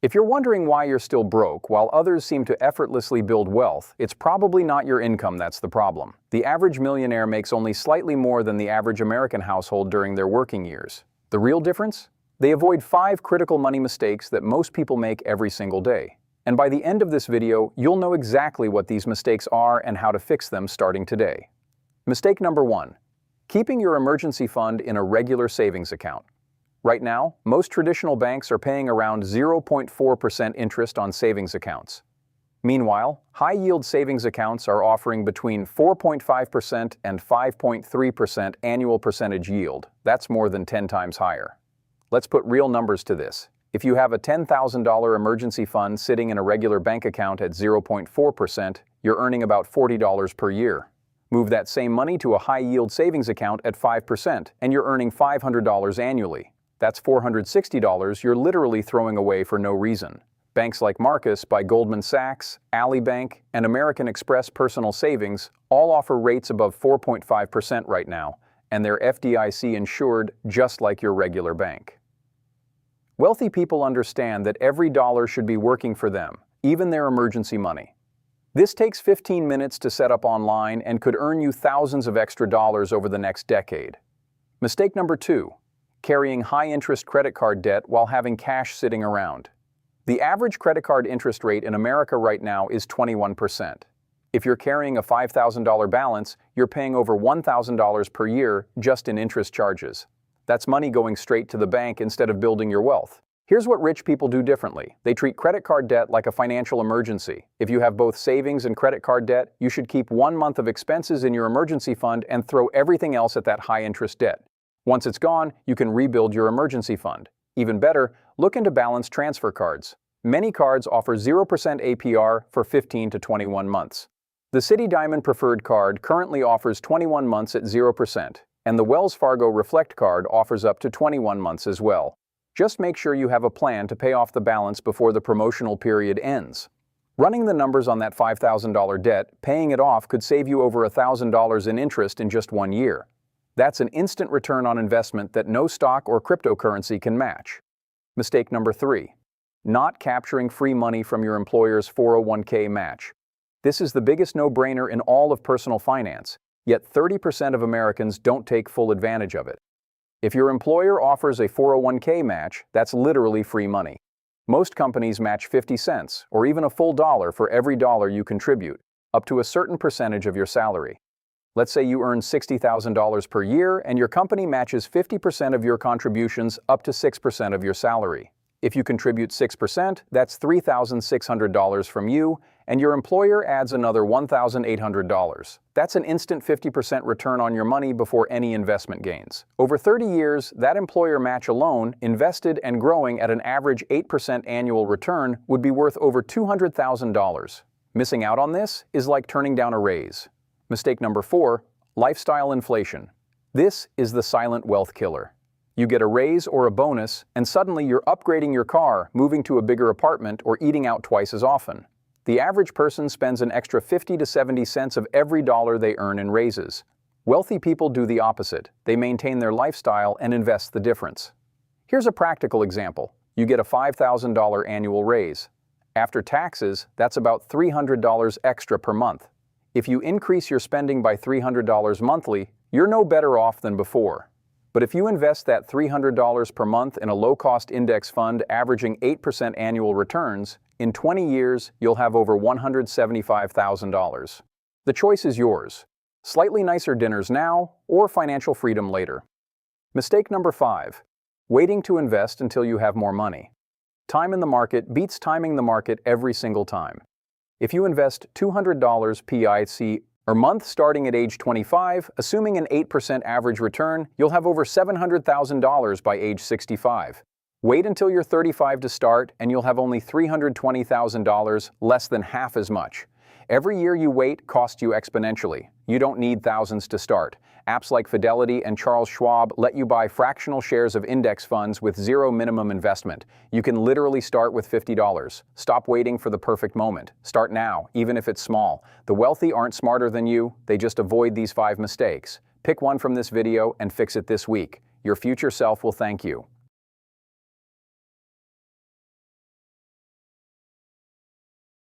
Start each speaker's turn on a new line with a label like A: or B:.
A: If you're wondering why you're still broke while others seem to effortlessly build wealth, it's probably not your income that's the problem. The average millionaire makes only slightly more than the average American household during their working years. The real difference? They avoid 5 critical money mistakes that most people make every single day. And by the end of this video, you'll know exactly what these mistakes are and how to fix them starting today. Mistake number 1. Keeping your emergency fund in a regular savings account. Right now, most traditional banks are paying around 0.4% interest on savings accounts. Meanwhile, high-yield savings accounts are offering between 4.5% and 5.3% annual percentage yield. That's more than 10 times higher. Let's put real numbers to this. If you have a $10,000 emergency fund sitting in a regular bank account at 0.4%, you're earning about $40 per year. Move that same money to a high-yield savings account at 5%, and you're earning $500 annually. That's $460 you're literally throwing away for no reason. Banks like Marcus by Goldman Sachs, Ally Bank, and American Express Personal Savings all offer rates above 4.5% right now, and they're FDIC insured just like your regular bank. Wealthy people understand that every dollar should be working for them, even their emergency money. This takes 15 minutes to set up online and could earn you thousands of extra dollars over the next decade. Mistake number 2. Carrying high-interest credit card debt while having cash sitting around. The average credit card interest rate in America right now is 21%. If you're carrying a $5,000 balance, you're paying over $1,000 per year just in interest charges. That's money going straight to the bank instead of building your wealth. Here's what rich people do differently. They treat credit card debt like a financial emergency. If you have both savings and credit card debt, you should keep 1 month of expenses in your emergency fund and throw everything else at that high-interest debt. Once it's gone, you can rebuild your emergency fund. Even better, look into balance transfer cards. Many cards offer 0% APR for 15 to 21 months. The Citi Diamond Preferred Card currently offers 21 months at 0%, and the Wells Fargo Reflect Card offers up to 21 months as well. Just make sure you have a plan to pay off the balance before the promotional period ends. Running the numbers on that $5,000 debt, paying it off could save you over $1,000 in interest in just 1 year. That's an instant return on investment that no stock or cryptocurrency can match. Mistake number 3. Not capturing free money from your employer's 401k match. This is the biggest no-brainer in all of personal finance, yet 30% of Americans don't take full advantage of it. If your employer offers a 401k match, that's literally free money. Most companies match 50 cents, or even a full dollar for every dollar you contribute, up to a certain percentage of your salary. Let's say you earn $60,000 per year and your company matches 50% of your contributions up to 6% of your salary. If you contribute 6%, that's $3,600 from you, and your employer adds another $1,800. That's an instant 50% return on your money before any investment gains. Over 30 years, that employer match alone, invested and growing at an average 8% annual return, would be worth over $200,000. Missing out on this is like turning down a raise. Mistake number 4, lifestyle inflation. This is the silent wealth killer. You get a raise or a bonus, and suddenly you're upgrading your car, moving to a bigger apartment, or eating out twice as often. The average person spends an extra 50 to 70 cents of every dollar they earn in raises. Wealthy people do the opposite. They maintain their lifestyle and invest the difference. Here's a practical example. You get a $5,000 annual raise. After taxes, that's about $300 extra per month. If you increase your spending by $300 monthly, you're no better off than before. But if you invest that $300 per month in a low-cost index fund averaging 8% annual returns, in 20 years, you'll have over $175,000. The choice is yours. Slightly nicer dinners now, or financial freedom later. Mistake number 5. Waiting to invest until you have more money. Time in the market beats timing the market every single time. If you invest $200 PIC per month starting at age 25, assuming an 8% average return, you'll have over $700,000 by age 65. Wait until you're 35 to start, and you'll have only $320,000, less than half as much. Every year you wait costs you exponentially. You don't need thousands to start. Apps like Fidelity and Charles Schwab let you buy fractional shares of index funds with zero minimum investment. You can literally start with $50. Stop waiting for the perfect moment. Start now, even if it's small. The wealthy aren't smarter than you, they just avoid these 5 mistakes. Pick one from this video and fix it this week. Your future self will thank you.